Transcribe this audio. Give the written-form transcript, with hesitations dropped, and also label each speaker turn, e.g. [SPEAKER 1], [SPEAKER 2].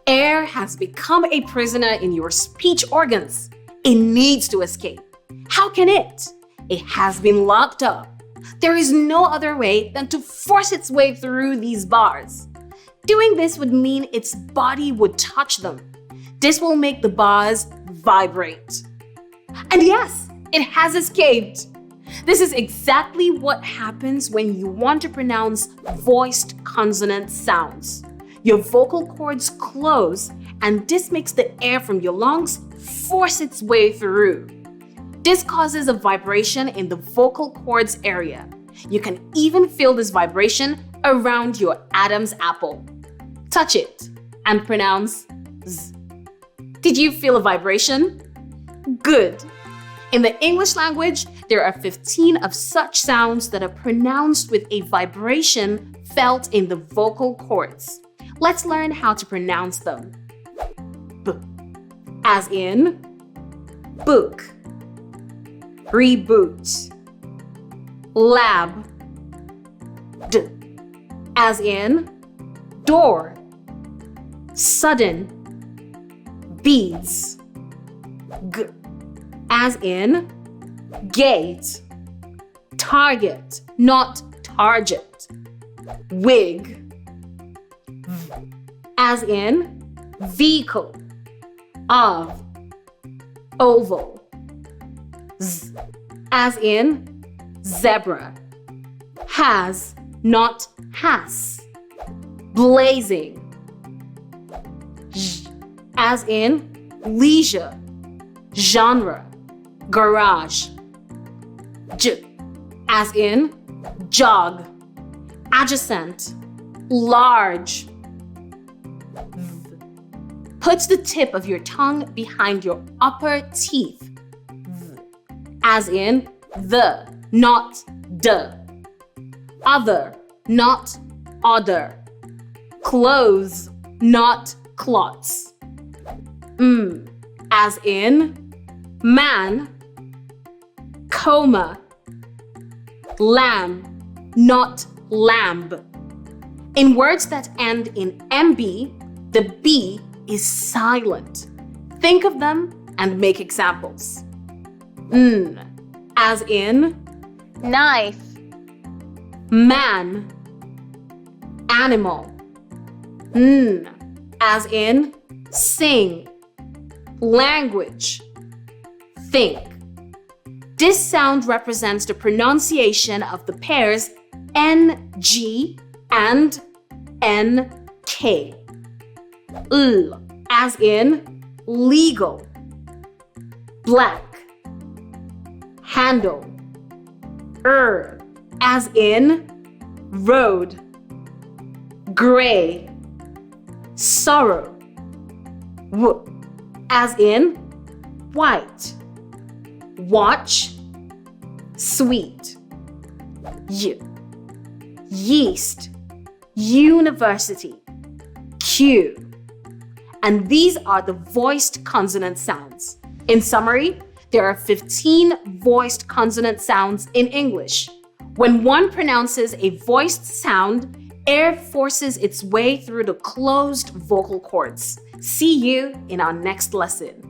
[SPEAKER 1] Air has become a prisoner in your speech organs. It needs to escape. How can it? It has been locked up. There is no other way than to force its way through these bars. Doing this would mean its body would touch them. This will make the bars vibrate. And yes, it has escaped. This is exactly what happens when you want to pronounce voiced consonant sounds. Your vocal cords close, and this makes the air from your lungs force its way through. This causes a vibration in the vocal cords area. You can even feel this vibration around your Adam's apple. Touch it and pronounce Z. Did you feel a vibration? Good. In the English language, there are 15 of such sounds that are pronounced with a vibration felt in the vocal cords. Let's learn how to pronounce them. B, as in book, reboot. Lab. D, as in door, sudden. Beads. G, as in gate, target, not target. Wig. V, as in vehicle, of, oval. Z, as in zebra, has, not has. Blazing. J, as in leisure, genre, garage. J, as in jog, adjacent, large. V, put the tip of your tongue behind your upper teeth. V, as in the, not the. Other, not other. Clothes, not clots. As in man, coma. Lamb, not lamb. In words that end in MB, the B is silent. Think of them and make examples. As in
[SPEAKER 2] knife,
[SPEAKER 1] man, animal. As in sing, language, think. This sound represents the pronunciation of the pairs NG and NK. L, as in legal, black, handle. As in road, gray, sorrow. W, as in white, watch, sweet. Y, yeast, university, Q. And these are the voiced consonant sounds. In summary, there are 15 voiced consonant sounds in English. When one pronounces a voiced sound, air forces its way through the closed vocal cords. See you in our next lesson.